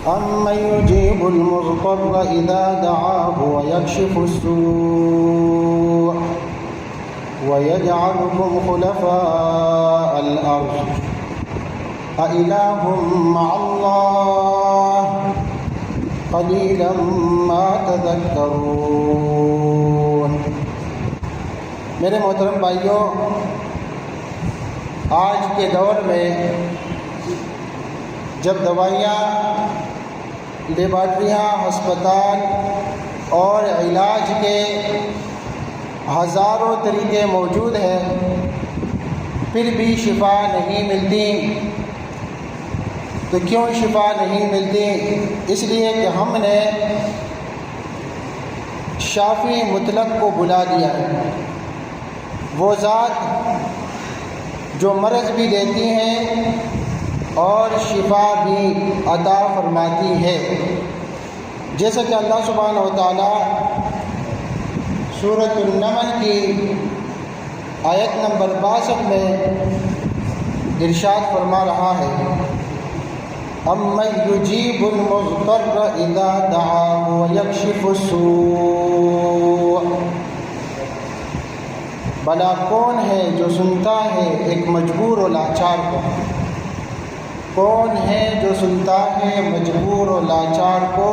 أَمَّن يُجِيبُ الْمُضْطَرَّ إِذَا دَعَاهُ وَيَكْشِفُ السُّوءَ وَيَجْعَلُكُمْ خُلَفَاءَ الْأَرْضِ أَإِلَٰهٌ مَّعَ اللَّهِ قَلِيلًا مَّا تَذَكَّرُونَ۔ میرے محترم بھائیوں، آج کے دور میں جب دوائیاں، لیبارٹریاں، ہسپتال اور علاج کے ہزاروں طریقے موجود ہیں، پھر بھی شفا نہیں ملتی۔ تو کیوں شفا نہیں ملتی؟ اس لیے کہ ہم نے شافی مطلق کو بلا دیا ہے۔ وہ ذات جو مرض بھی دیتی ہیں اور شفا بھی عطا فرماتی ہے، جیسا کہ اللہ سبحانہ و تعالیٰ سورۃ النمل کی آیت نمبر 62 میں ارشاد فرما رہا ہے، أَمَّن يُجِيبُ الْمُضْطَرَّ إِذَا دَعَاهُ وَيَكْشِفُ السُّوءَ۔ بھلا کون ہے جو سنتا ہے ایک مجبور و لاچار کو؟ کون ہے جو سنتا ہے مجبور و لاچار کو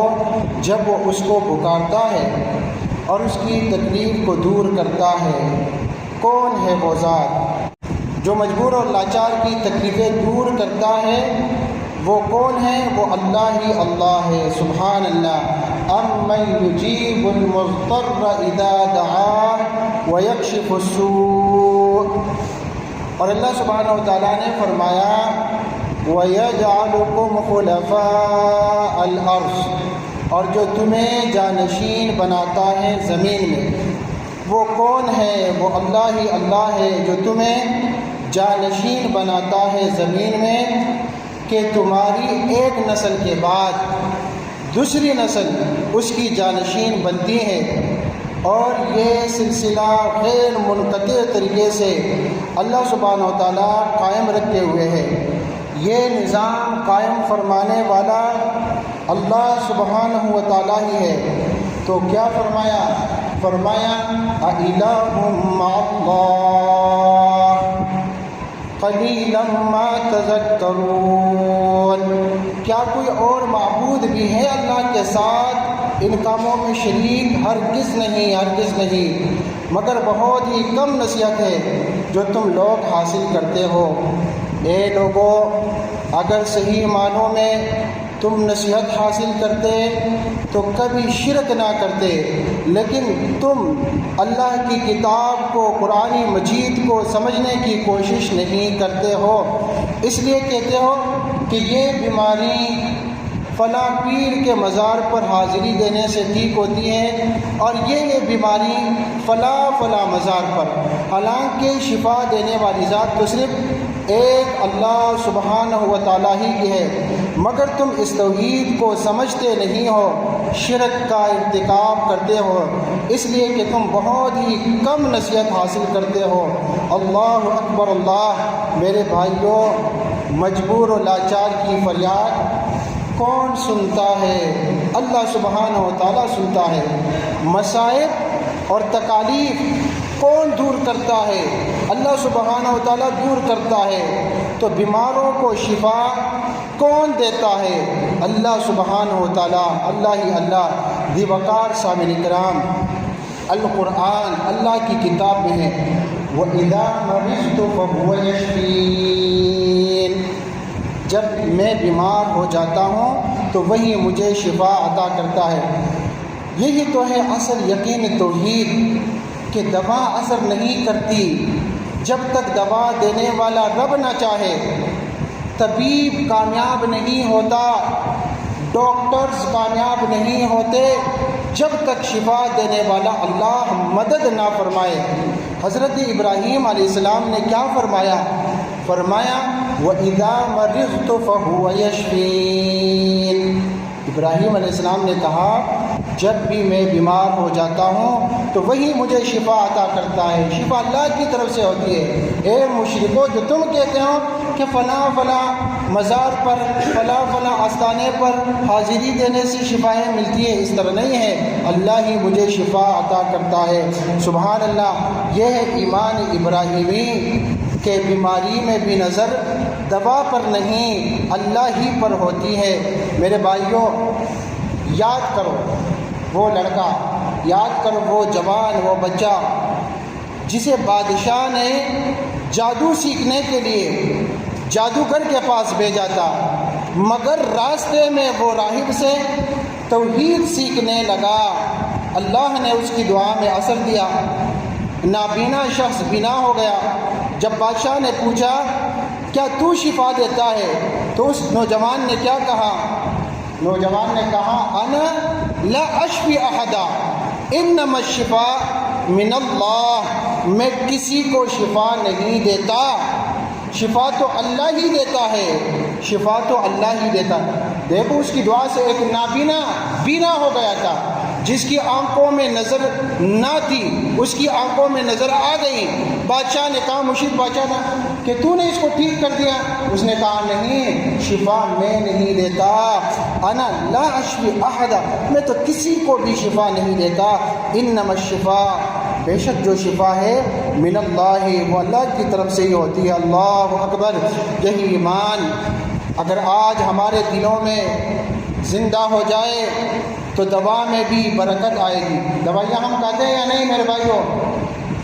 جب وہ اس کو پکارتا ہے اور اس کی تکلیف کو دور کرتا ہے؟ کون ہے وہ ذات جو مجبور اور لاچار کی تکلیفیں دور کرتا ہے؟ وہ کون ہے؟ وہ اللہ ہی اللہ ہے، سبحان اللہ۔ أَمَّن يُجِيبُ الْمُضْطَرَّ إِذَا دَعَاهُ وَيَكْشِفُ السُّوءَ۔ اور اللہ سبحانہ و تعالیٰ نے فرمایا وَيَجْعَلُكُمْ خُلَفَاءَ الْأَرْضِ، اور جو تمہیں جانشین بناتا ہے زمین میں۔ وہ کون ہے؟ وہ اللہ ہی اللہ ہے جو تمہیں جانشین بناتا ہے زمین میں، کہ تمہاری ایک نسل کے بعد دوسری نسل اس کی جانشین بنتی ہے، اور یہ سلسلہ غیر منقطع طریقے سے اللہ سبحانہ و تعالیٰ قائم رکھے ہوئے ہے۔ یہ نظام قائم فرمانے والا اللہ سبحانہ و تعالیٰ ہی ہے۔ تو کیا فرمایا؟ فرمایا أَإِلَٰهٌ مَّعَ اللَّهِ قَلِيلًا مَّا تَذَكَّرُونَ۔ کیا کوئی اور معبود بھی ہے اللہ کے ساتھ؟ ان کاموں میں شریک ہرگز نہیں، ہرگز نہیں، مگر بہت ہی کم نصیحت ہے جو تم لوگ حاصل کرتے ہو۔ اے لوگو، اگر صحیح معنوں میں تم نصیحت حاصل کرتے تو کبھی شرک نہ کرتے، لیکن تم اللہ کی کتاب کو، قرآن مجید کو سمجھنے کی کوشش نہیں کرتے ہو، اس لیے کہتے ہو کہ یہ بیماری فلاں پیر کے مزار پر حاضری دینے سے ٹھیک ہوتی ہے، اور یہ بیماری فلاں مزار پر، حالانکہ شفا دینے والی ذات تو صرف ایک اللہ سبحانہ و تعالیٰ ہی کی ہے، مگر تم اس توحید کو سمجھتے نہیں ہو، شرک کا ارتکاب کرتے ہو، اس لیے کہ تم بہت ہی کم نصیحت حاصل کرتے ہو۔ اللہ اکبر اللہ۔ میرے بھائیوں، مجبور و لاچار کی فریاد کون سنتا ہے؟ اللہ سبحانہ و تعالیٰ سنتا ہے۔ مصائب اور تکالیف کون دور کرتا ہے؟ اللہ سبحانہ و تعالیٰ دور کرتا ہے۔ تو بیماروں کو شفا کون دیتا ہے؟ اللہ سبحانہ و تعالیٰ، اللہ ہی اللہ۔ دی وقار سامعین کرام، القرآن اللہ کی کتاب میں ہے وَإِذَا مَرِضْتُ فَهُوَ يَشْفِينِ۔ جب میں بیمار ہو جاتا ہوں تو وہی مجھے شفا عطا کرتا ہے۔ یہی تو ہے اصل یقین توحید، کہ دوا اثر نہیں کرتی جب تک دوا دینے والا رب نہ چاہے۔ طبیب کامیاب نہیں ہوتا، ڈاکٹرز کامیاب نہیں ہوتے جب تک شفا دینے والا اللہ مدد نہ فرمائے۔ حضرت ابراہیم علیہ السلام نے کیا فرمایا؟ فرمایا وَإِذَا مَرِضْتُ فَهُوَ يَشْفِينِ۔ ابراہیم علیہ السلام نے کہا جب بھی میں بیمار ہو جاتا ہوں تو وہی مجھے شفا عطا کرتا ہے۔ شفا اللہ کی طرف سے ہوتی ہے۔ اے مشرکو، جو تم کہتے ہو کہ فلاں مزار پر فلاں فلاں آستانے پر حاضری دینے سے شفائیں ملتی ہیں، اس طرح نہیں ہے، اللہ ہی مجھے شفا عطا کرتا ہے۔ سبحان اللہ، یہ ہے ایمان ابراہیمی کہ بیماری میں بھی نظر دوا پر نہیں اللہ ہی پر ہوتی ہے۔ میرے بھائیوں، یاد کرو وہ لڑکا، یاد کرو وہ جوان، وہ بچہ جسے بادشاہ نے جادو سیکھنے کے لیے جادوگر کے پاس بھیجا تھا، مگر راستے میں وہ راہب سے توحید سیکھنے لگا، اللہ نے اس کی دعا میں اثر دیا، نابینا شخص بینا ہو گیا۔ جب بادشاہ نے پوچھا کیا تو شفا دیتا ہے تو اس نوجوان نے کیا کہا؟ نوجوان نے کہا انا لا اشفی احدا انما الشفاء من اللہ، میں کسی کو شفا نہیں دیتا، شفا تو اللہ ہی دیتا ہے، شفا تو اللہ ہی دیتا ہے۔ دیکھو اس کی دعا سے ایک نابینا بینا ہو گیا تھا، جس کی آنکھوں میں نظر نہ تھی اس کی آنکھوں میں نظر آ گئی۔ بادشاہ نے کہا، مشرف بادشاہ تھا، کہ تو نے اس کو ٹھیک کر دیا؟ اس نے کہا نہیں، شفا میں نہیں دیتا، انا لا اشفی احدا، میں تو کسی کو بھی شفا نہیں دیتا، انما الشفاء، بے شک جو شفا ہے من اللہ، وہ اللہ کی طرف سے ہی ہوتی ہے۔ اللہ اکبر، یہی ایمان اگر آج ہمارے دلوں میں زندہ ہو جائے تو دوا میں بھی برکت آئے گی۔ دوائیاں ہم کھاتے ہیں یا نہیں میرے بھائیوں؟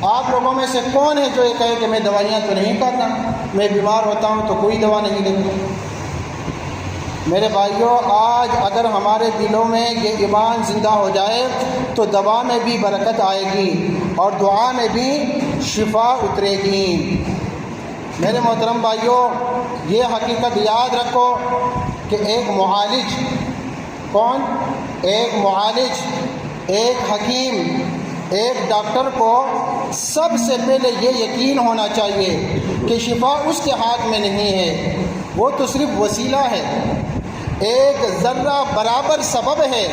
آپ لوگوں میں سے کون ہے جو یہ کہے کہ میں دوائیاں تو نہیں کھاتا، میں بیمار ہوتا ہوں تو کوئی دوا نہیں لیتا؟ میرے بھائیوں، آج اگر ہمارے دلوں میں یہ ایمان زندہ ہو جائے تو دوا میں بھی برکت آئے گی اور دعا میں بھی شفا اترے گی۔ میرے محترم بھائیوں، یہ حقیقت یاد رکھو کہ ایک معالج، کون؟ ایک معالج، ایک حکیم، ایک ڈاکٹر کو سب سے پہلے یہ یقین ہونا چاہیے کہ شفا اس کے ہاتھ میں نہیں ہے، وہ تو صرف وسیلہ ہے، ایک ذرہ برابر سبب ہے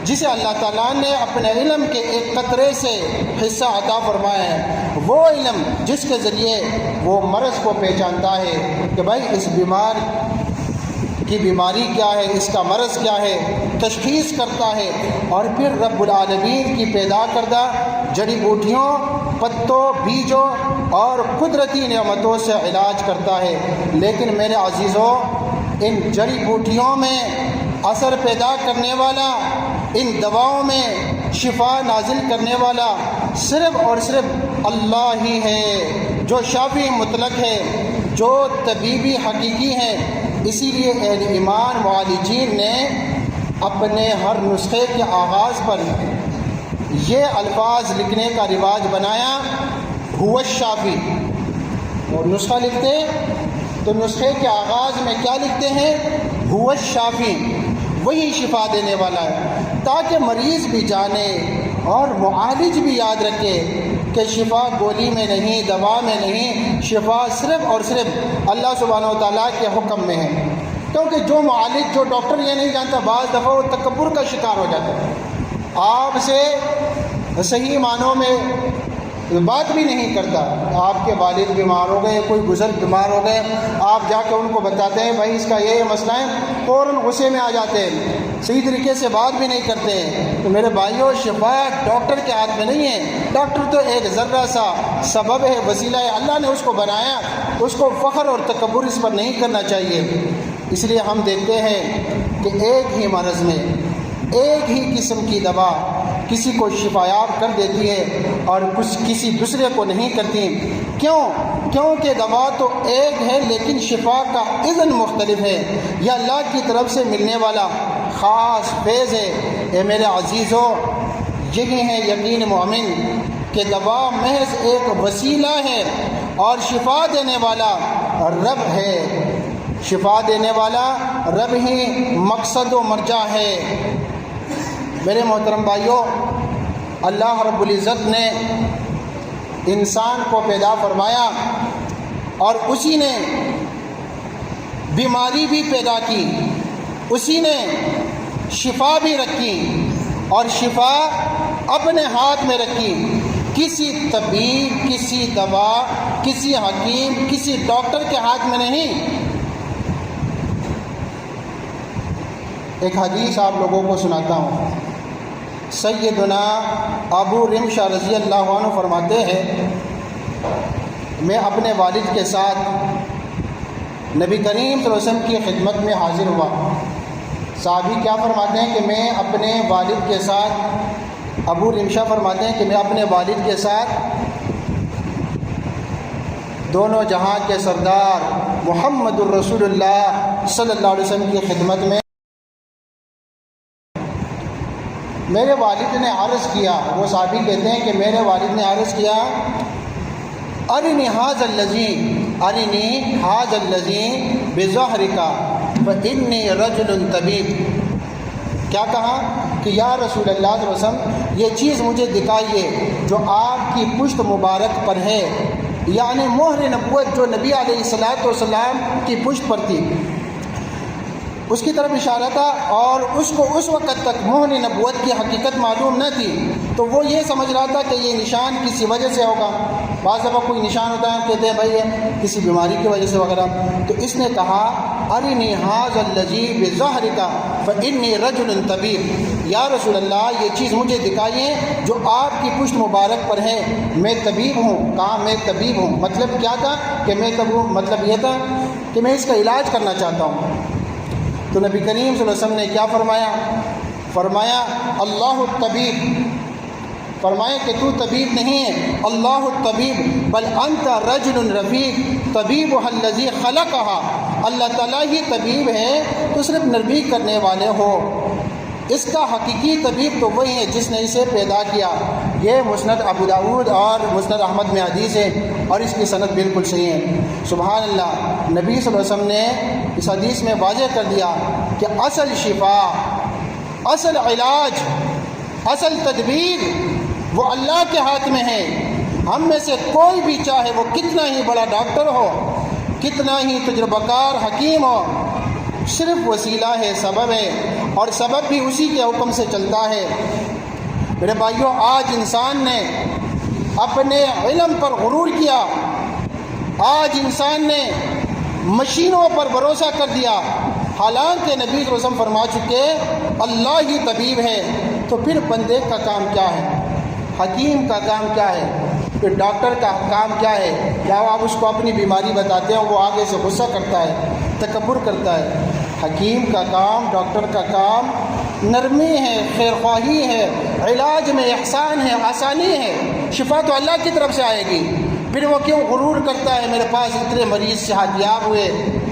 جسے اللہ تعالیٰ نے اپنے علم کے ایک قطرے سے حصہ عطا فرمایا ہے، وہ علم جس کے ذریعے وہ مرض کو پہچانتا ہے کہ بھائی اس بیمار کی بیماری کیا ہے، اس کا مرض کیا ہے، تشخیص کرتا ہے، اور پھر رب العالمین کی پیدا کردہ جڑی بوٹیوں، پتوں، بیجوں اور قدرتی نعمتوں سے علاج کرتا ہے۔ لیکن میرے عزیزوں، ان جڑی بوٹیوں میں اثر پیدا کرنے والا، ان دواؤں میں شفا نازل کرنے والا صرف اور صرف اللہ ہی ہے، جو شافی مطلق ہے، جو طبیبی حقیقی ہے۔ اسی لیے اہل ایمان معالجین نے اپنے ہر نسخے کے آغاز پر یہ الفاظ لکھنے کا رواج بنایا، هو الشافی۔ اور نسخہ لکھتے تو نسخے کے آغاز میں کیا لکھتے ہیں؟ هو الشافی، وہی شفا دینے والا ہے، تاکہ مریض بھی جانے اور معالج بھی یاد رکھے کہ شفا گولی میں نہیں، دوا میں نہیں، شفا صرف اور صرف اللہ سبحانہ و تعالیٰ کے حکم میں ہے۔ کیونکہ جو معالج، جو ڈاکٹر یہ نہیں جانتا، بعض دفعہ وہ تکبر کا شکار ہو جاتا ہے، آپ سے صحیح معنوں میں بات بھی نہیں کرتا۔ آپ کے والد بیمار ہو گئے، کوئی بزرگ بیمار ہو گئے، آپ جا کے ان کو بتاتے ہیں بھائی اس کا یہ مسئلہ ہے، فوراً غصے میں آ جاتے ہیں، صحیح طریقے سے بات بھی نہیں کرتے ہیں۔ تو میرے بھائیوں، شفا ڈاکٹر کے ہاتھ میں نہیں ہے، ڈاکٹر تو ایک ذرہ سا سبب ہے، وسیلہ ہے، اللہ نے اس کو بنایا، اس کو فخر اور تکبر اس پر نہیں کرنا چاہیے۔ اس لیے ہم دیکھتے ہیں کہ ایک ہی مرض میں ایک ہی قسم کی دوا کسی کو شفایاب کر دیتی ہے اور کسی دوسرے کو نہیں کرتی۔ کیوں؟ کیونکہ دوا تو ایک ہے لیکن شفا کا اذن مختلف ہے، یہ اللہ کی طرف سے ملنے والا خاص فیض ہے۔ اے میرے عزیزوں، یہی ہے یقین مومن کہ دوا محض ایک وسیلہ ہے اور شفا دینے والا رب ہے، شفا دینے والا رب ہی مقصد و مرجع ہے۔ میرے محترم بھائیوں، اللہ رب العزت نے انسان کو پیدا فرمایا اور اسی نے بیماری بھی پیدا کی، اسی نے شفا بھی رکھی اور شفا اپنے ہاتھ میں رکھی۔ کسی طبیب، کسی دوا، کسی حکیم، کسی ڈاکٹر کے ہاتھ میں نہیں۔ ایک حدیث آپ لوگوں کو سناتا ہوں۔ سیدنا ابو رمشہ رضی اللہ عنہ فرماتے ہیں، میں اپنے والد کے ساتھ نبی کریم صلی اللہ علیہ وسلم کی خدمت میں حاضر ہوا۔ صحابی کیا فرماتے ہیں کہ میں اپنے والد کے ساتھ، ابو رمشہ فرماتے ہیں کہ میں اپنے والد کے ساتھ دونوں جہاں کے سردار محمد الرسول اللہ صلی اللہ علیہ وسلم کی خدمت میں، میرے والد نے عرض کیا، وہ صحابی کہتے ہیں کہ میرے والد نے عرض کیا، ارنی ھذا الذی بظہرک فانی رجل طبیب۔ کیا کہا کہ یا رسول اللہ صلی اللہ علیہ وسلم، یہ چیز مجھے دکھائیے جو آپ کی پشت مبارک پر ہے، یعنی مہر نبوت جو نبی علیہ الصلوۃ والسلام کی پشت پر تھی، اس کی طرف اشارہ تھا، اور اس کو اس وقت تک مہر نبوت کی حقیقت معلوم نہ تھی، تو وہ یہ سمجھ رہا تھا کہ یہ نشان کسی وجہ سے ہوگا۔ بعض دفعہ کوئی نشان ہوتا ہے، کہتے ہیں بھائی یہ کسی بیماری کی وجہ سے وغیرہ، تو اس نے کہا ارنی ھذا الذی بظہرک فانی رجل طبیب، یا رسول اللہ یہ چیز مجھے دکھائیے جو آپ کی پشت مبارک پر ہے، میں طبیب ہوں۔ کہا میں طبیب ہوں، مطلب کیا تھا کہ میں مطلب یہ تھا کہ میں اس کا علاج کرنا چاہتا ہوں۔ تو نبی کریم صلی اللہ علیہ وسلم نے کیا فرمایا اللہ الطبیب، فرمایا کہ تو طبیب نہیں ہے، اللہ الطبیب بل انت رجل رفیق طبیبها الذی خلقها، اللہ تعالیٰ ہی طبیب ہے، تو صرف نرمی کرنے والے ہو، اس کا حقیقی طبیب تو وہی ہے جس نے اسے پیدا کیا۔ یہ مسند ابو داؤد اور مسند احمد میں حدیث ہے، اور اس کی سند بالکل صحیح ہے۔ سبحان اللہ، نبی صلی اللہ علیہ وسلم نے اس حدیث میں واضح کر دیا کہ اصل شفا، اصل علاج، اصل تدبیر وہ اللہ کے ہاتھ میں ہے۔ ہم میں سے کوئی بھی چاہے وہ کتنا ہی بڑا ڈاکٹر ہو، کتنا ہی تجربہ کار حکیم ہو، صرف وسیلہ ہے، سبب ہے، اور سبب بھی اسی کے حکم سے چلتا ہے۔ میرے بھائیوں، آج انسان نے اپنے علم پر غرور کیا، آج انسان نے مشینوں پر بھروسہ کر دیا، حالانکہ نبی صلی اللہ علیہ وسلم فرما چکے اللہ ہی طبیب ہے۔ تو پھر بندے کا کام کیا ہے؟ حکیم کا کام کیا ہے؟ پھر ڈاکٹر کا کام کیا ہے؟ کیا آپ اس کو اپنی بیماری بتاتے ہیں، وہ آگے سے غصہ کرتا ہے، تکبر کرتا ہے؟ حکیم کا کام، ڈاکٹر کا کام نرمی ہے، خیرخواہی ہے، علاج میں احسان ہے، آسانی ہے۔ شفا تو اللہ کی طرف سے آئے گی، پھر وہ کیوں غرور کرتا ہے میرے پاس اتنے مریض صحتیاب ہوئے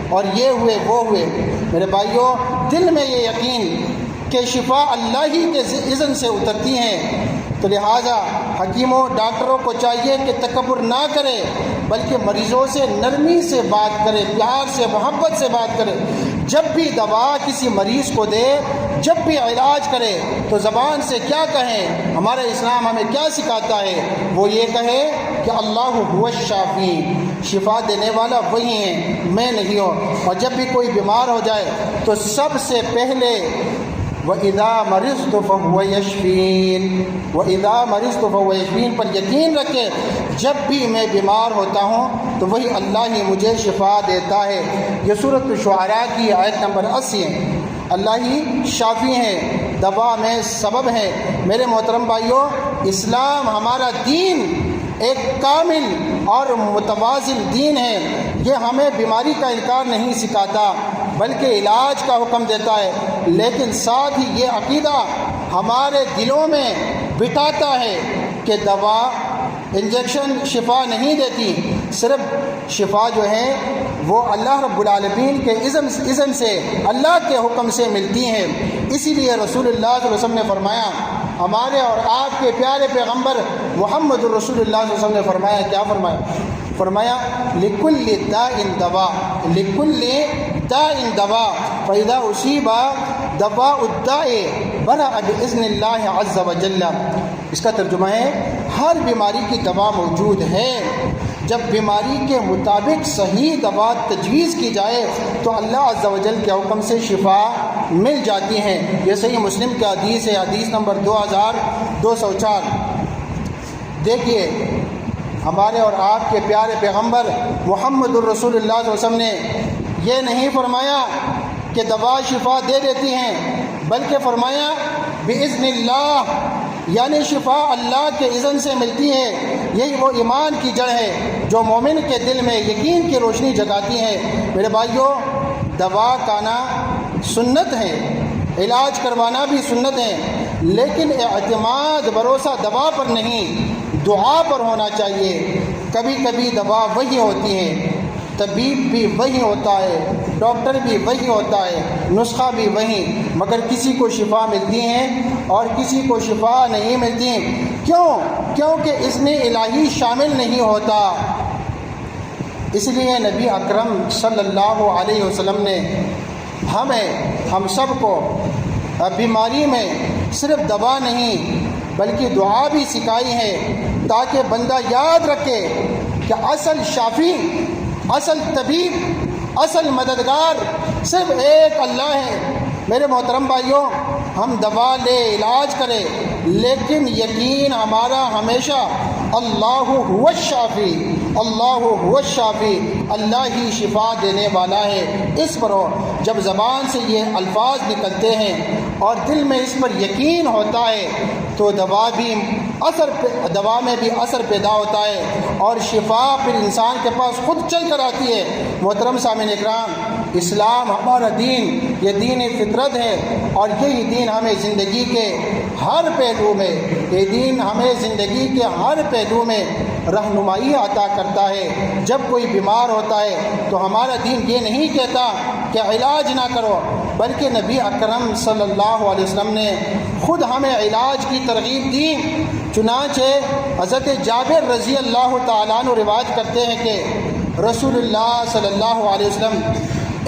اور یہ ہوئے وہ ہوئے؟ میرے بھائیوں، دل میں یہ یقین کہ شفا اللہ ہی کے اذن سے اترتی ہیں، تو لہٰذا حکیموں، ڈاکٹروں کو چاہیے کہ تکبر نہ کرے، بلکہ مریضوں سے نرمی سے بات کرے، پیار سے، محبت سے بات کرے۔ جب بھی دوا کسی مریض کو دے، جب بھی علاج کرے، تو زبان سے کیا کہیں؟ ہمارا اسلام ہمیں کیا سکھاتا ہے؟ وہ یہ کہے کہ اللہ هو الشافی، شفا دینے والا وہی ہے، میں نہیں ہوں۔ اور جب بھی کوئی بیمار ہو جائے تو سب سے پہلے وَإِذَا مَرِضْتُ فَهُوَ يَشْفِينِ، وَإِذَا مَرِضْتُ فَهُوَ يَشْفِينِ پر یقین رکھے، جب بھی میں بیمار ہوتا ہوں تو وہی اللہ ہی مجھے شفا دیتا ہے۔ یہ سورۃ الشعراء کی آیت نمبر 80 ہے۔ اللہ ہی شافی ہیں، دوا میں سبب ہے۔ میرے محترم بھائیوں، اسلام ہمارا دین ایک کامل اور متوازن دین ہے۔ یہ ہمیں بیماری کا انکار نہیں سکھاتا، بلکہ علاج کا حکم دیتا ہے، لیکن ساتھ ہی یہ عقیدہ ہمارے دلوں میں بٹھاتا ہے کہ دوا، انجیکشن شفا نہیں دیتی، صرف شفا جو ہے وہ اللہ رب العالمین کے اذن سے، اللہ کے حکم سے ملتی ہیں۔ اسی لیے رسول اللہ صلی اللہ علیہ وسلم نے فرمایا، ہمارے اور آپ کے پیارے پیغمبر محمد الرسول اللہ صلی اللہ علیہ وسلم نے فرمایا، کیا فرمایا لِكُلِّ دَاءٍ دَوَاءٌ، لِكُلِّ دَاءٍ دَوَاءٌ فَإِذَا أُصِيبَ دَوَاءُ الدَّاءِ بَرَأَ بِإِذْنِ اللَّهِ عَزَّ وَجَلَّ۔ اس کا ترجمہ ہے، ہر بیماری کی دوا موجود ہے، جب بیماری کے مطابق صحیح دوا تجویز کی جائے تو اللہ عز و جل کے حکم سے شفا مل جاتی ہیں۔ یہ صحیح مسلم کی حدیث ہے، حدیث نمبر 2204۔ دیکھیے، ہمارے اور آپ کے پیارے پیغمبر محمد الرسول اللہ صلی اللہ علیہ وسلم نے یہ نہیں فرمایا کہ دوا شفا دے دیتی ہیں، بلکہ فرمایا بِإِذْنِ اللہ، یعنی شفا اللہ کے اذن سے ملتی ہے۔ یہی وہ ایمان کی جڑ ہے جو مومن کے دل میں یقین کی روشنی جگاتی ہے۔ میرے بھائیوں، دوا کھانا سنت ہے، علاج کروانا بھی سنت ہے، لیکن اعتماد بھروسہ دوا پر نہیں، دعا پر ہونا چاہیے۔ کبھی کبھی دوا وہی ہوتی ہے، طبیب بھی وہی ہوتا ہے، ڈاکٹر بھی وہی ہوتا ہے، نسخہ بھی وہی، مگر کسی کو شفا ملتی ہے اور کسی کو شفا نہیں ملتی۔ کیوں؟ کیونکہ اس میں الہی شامل نہیں ہوتا۔ اس لیے نبی اکرم صلی اللہ علیہ وسلم نے ہم سب کو بیماری میں صرف دوا نہیں بلکہ دعا بھی سکھائی ہے، تاکہ بندہ یاد رکھے کہ اصل شافی، اصل طبیب، اصل مددگار صرف ایک اللہ ہے۔ میرے محترم بھائیوں، ہم دوا لے، علاج کریں، لیکن یقین ہمارا ہمیشہ اللہ هو الشافی، اللہ هو الشافی، اللہ ہی شفا دینے والا ہے، اس پر ہو۔ جب زبان سے یہ الفاظ نکلتے ہیں اور دل میں اس پر یقین ہوتا ہے تو دوا میں بھی اثر پیدا ہوتا ہے اور شفا پھر انسان کے پاس خود چل کر آتی ہے۔ محترم سامعین اکرام، اسلام ہمارا دین یہ دین فطرت ہے، اور یہی دین ہمیں زندگی کے ہر پہلو میں، یہ دین ہمیں زندگی کے ہر پہلو میں رہنمائی عطا کرتا ہے۔ جب کوئی بیمار ہوتا ہے تو ہمارا دین یہ نہیں کہتا کہ علاج نہ کرو، بلکہ نبی اکرم صلی اللہ علیہ وسلم نے خود ہمیں علاج کی ترغیب دی۔ چنانچہ حضرت جابر رضی اللہ تعالیٰ عنہ روایت کرتے ہیں کہ رسول اللہ صلی اللہ علیہ وسلم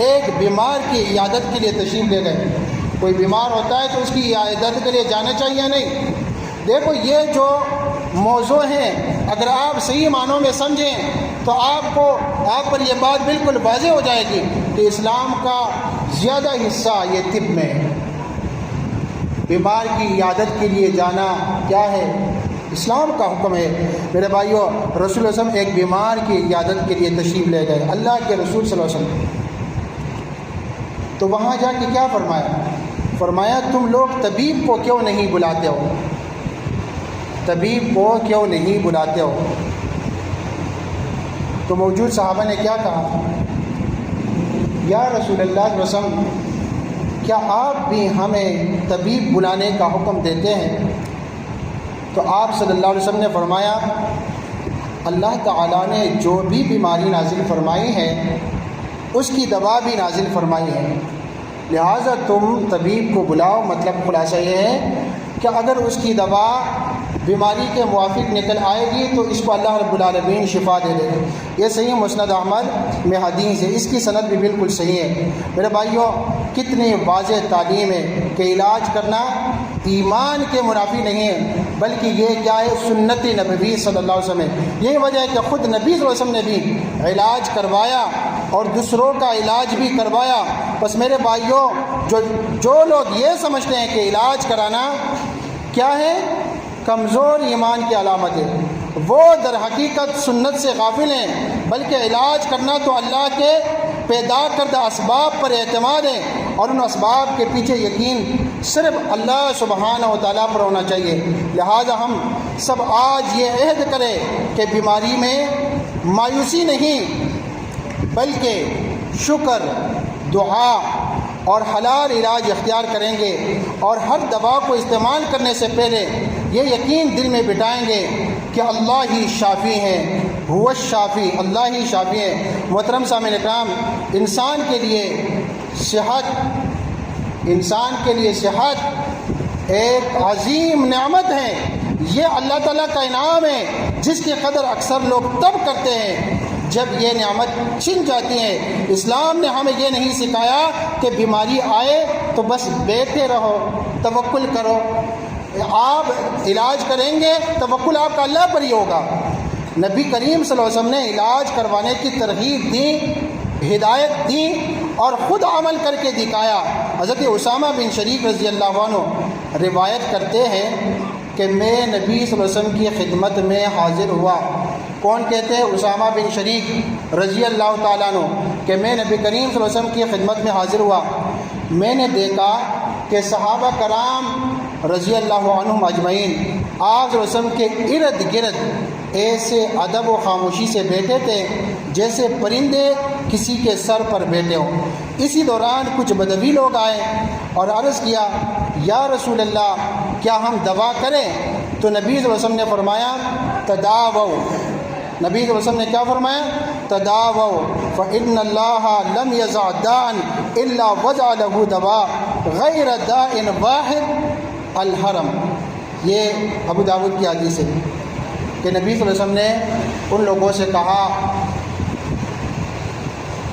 ایک بیمار کی عیادت کے لیے تشریف لے گئے۔ کوئی بیمار ہوتا ہے تو اس کی عیادت کے لیے جانا چاہیے نہیں؟ دیکھو، یہ جو موضوع ہیں اگر آپ صحیح معنوں میں سمجھیں تو آپ پر یہ بات بالکل واضح ہو جائے گی کہ اسلام کا زیادہ حصہ یہ طب میں ہے۔ بیمار کی عیادت کے لیے جانا کیا ہے؟ اسلام کا حکم ہے۔ میرے بھائیوں، رسول اللہ صلی اللہ علیہ وسلم ایک بیمار کی عیادت کے لیے تشریف لے گئے، اللہ کے رسول صلی اللہ علیہ وسلم۔ تو وہاں جا کے کیا فرمایا تم لوگ طبیب کو کیوں نہیں بلاتے ہو؟ طبیب کو کیوں نہیں بلاتے ہو؟ تو موجود صحابہ نے کیا کہا؟ یا رسول اللہ صلی اللہ علیہ وسلم، کیا آپ بھی ہمیں طبیب بلانے کا حکم دیتے ہیں؟ تو آپ صلی اللہ علیہ وسلم نے فرمایا، اللہ تعالیٰ نے جو بھی بیماری نازل فرمائی ہے اس کی دوا بھی نازل فرمائی ہے، لہٰذا تم طبیب کو بلاؤ۔ مطلب خلاصہ یہ ہے کہ اگر اس کی دوا بیماری کے موافق نکل آئے گی تو اس کو اللہ رب العالمین شفا دے دے گا۔ یہ صحیح مسند احمد میں حدیث ہے، اس کی سند بھی بالکل صحیح ہے۔ میرے بھائیوں، کتنی واضح تعلیم ہے کہ علاج کرنا ایمان کے منافی نہیں ہے، بلکہ یہ کیا ہے؟ سنت نبوی صلی اللہ علیہ وسلم ہے۔ یہی وجہ ہے کہ خود نبی صلی اللہ علیہ وسلم نے بھی علاج کروایا اور دوسروں کا علاج بھی کروایا۔ بس میرے بھائیوں، جو لوگ یہ سمجھتے ہیں کہ علاج کرانا کیا ہے؟ کمزور ایمان کی علامت ہے، وہ در حقیقت سنت سے غافل ہیں، بلکہ علاج کرنا تو اللہ کے پیدا کردہ اسباب پر اعتماد ہے، اور ان اسباب کے پیچھے یقین صرف اللہ سبحانہ و تعالیٰ پر ہونا چاہیے۔ لہٰذا ہم سب آج یہ عہد کریں کہ بیماری میں مایوسی نہیں بلکہ شکر، دعا اور حلال علاج اختیار کریں گے، اور ہر دوا کو استعمال کرنے سے پہلے یہ یقین دل میں بٹھائیں گے کہ اللہ ہی شافی ہیں، هو الشافی، اللہ ہی شافی ہیں۔ محترم سامعین اکرام، انسان کے لیے صحت ایک عظیم نعمت ہے، یہ اللہ تعالیٰ کا انعام ہے جس کی قدر اکثر لوگ تب کرتے ہیں جب یہ نعمت چھن جاتی ہے۔ اسلام نے ہمیں یہ نہیں سکھایا کہ بیماری آئے تو بس بیٹھے رہو، توکل کرو۔ آپ علاج کریں گے، توکل آپ کا اللہ پر ہی ہوگا۔ نبی کریم صلی اللہ علیہ وسلم نے علاج کروانے کی ترغیب دی، ہدایت دی اور خود عمل کر کے دکھایا۔ حضرت اسامہ بن شریک رضی اللہ عنہ روایت کرتے ہیں کہ میں نبی صلی اللہ علیہ وسلم کی خدمت میں حاضر ہوا۔ کون کہتے ہیں؟ اسامہ بن شریک رضی اللہ تعالیٰ عنہ کہ میں نبی کریم صلی اللہ علیہ وسلم کی خدمت میں حاضر ہوا۔ میں نے دیکھا کہ صحابہ کرام رضی اللہ عنہم اجمعین آج رسم کے ارد گرد ایسے ادب و خاموشی سے بیٹھے تھے جیسے پرندے کسی کے سر پر بیٹھے ہوں۔ اسی دوران کچھ بدوی لوگ آئے اور عرض کیا، یا رسول اللہ کیا ہم دوا کریں؟ تو نبی صلی اللہ علیہ وسلم نے فرمایا تداووا۔ نبی صلی اللہ علیہ وسلم نے کیا فرمایا؟ تداووا فإن اللہ لم یضع داء الا وضع له دواء غیر داء واحد الحرم۔ یہ ابو داؤد کی حدیث ہے کہ نبی صلی اللہ علیہ وسلم نے ان لوگوں سے کہا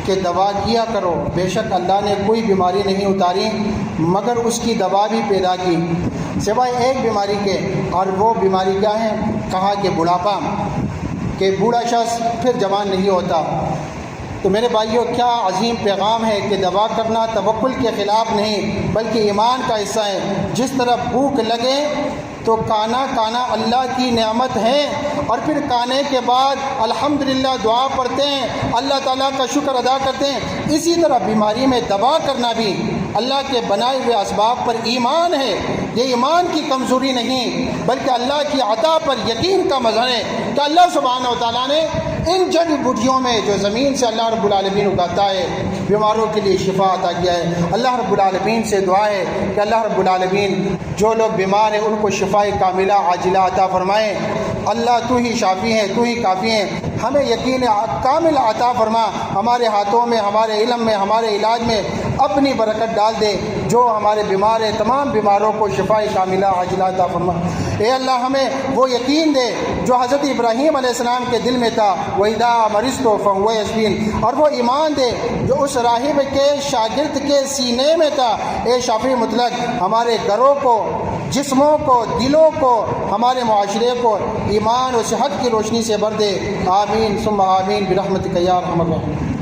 کہ دوا کیا کرو، بے شک اللہ نے کوئی بیماری نہیں اتاری مگر اس کی دوا بھی پیدا کی سوائے ایک بیماری کے، اور وہ بیماری کیا ہے؟ کہا کہ بڑھاپا، کہ بوڑھا شخص پھر جوان نہیں ہوتا۔ تو میرے بھائیوں، کیا عظیم پیغام ہے کہ دوا کرنا توکل کے خلاف نہیں بلکہ ایمان کا حصہ ہے۔ جس طرح بھوک لگے تو کھانا اللہ کی نعمت ہے، اور پھر کھانے کے بعد الحمدللہ دعا پڑھتے ہیں، اللہ تعالیٰ کا شکر ادا کرتے ہیں، اسی طرح بیماری میں دوا کرنا بھی اللہ کے بنائے ہوئے اسباب پر ایمان ہے۔ یہ ایمان کی کمزوری نہیں بلکہ اللہ کی عطا پر یقین کا مظہر ہے کہ اللہ سبحانہ و تعالیٰ نے ان جڑی بوٹیوں میں جو زمین سے اللہ رب العالمین اگاتا ہے بیماروں کے لیے شفا عطا کیا ہے۔ اللہ رب العالمین سے دعا ہے کہ اللہ رب العالمین جو لوگ بیمار ہیں ان کو شفا کاملہ عاجلہ عطا فرمائیں۔ اللہ تو ہی شافی ہیں، تو ہی کافی ہیں، ہمیں یقین کامل عطا فرما، ہمارے ہاتھوں میں، ہمارے علم میں، ہمارے علاج میں اپنی برکت ڈال دے۔ جو ہمارے بیمار ہیں تمام بیماروں کو شفا کاملہ عاجلہ عطا فرما۔ اے اللہ ہمیں وہ یقین دے جو حضرت ابراہیم علیہ السلام کے دل میں تھا، وَإِذَا مَرِضْتُ فَهُوَ يَشْفِينِ، اور وہ ایمان دے جو اس راہب کے شاگرد کے سینے میں تھا۔ اے شافی مطلق ہمارے گھروں کو، جسموں کو، دلوں کو، ہمارے معاشرے کو ایمان و صحت کی روشنی سے بھر دے۔ آمین ثم آمین برحمتک یا ارحم الراحمین۔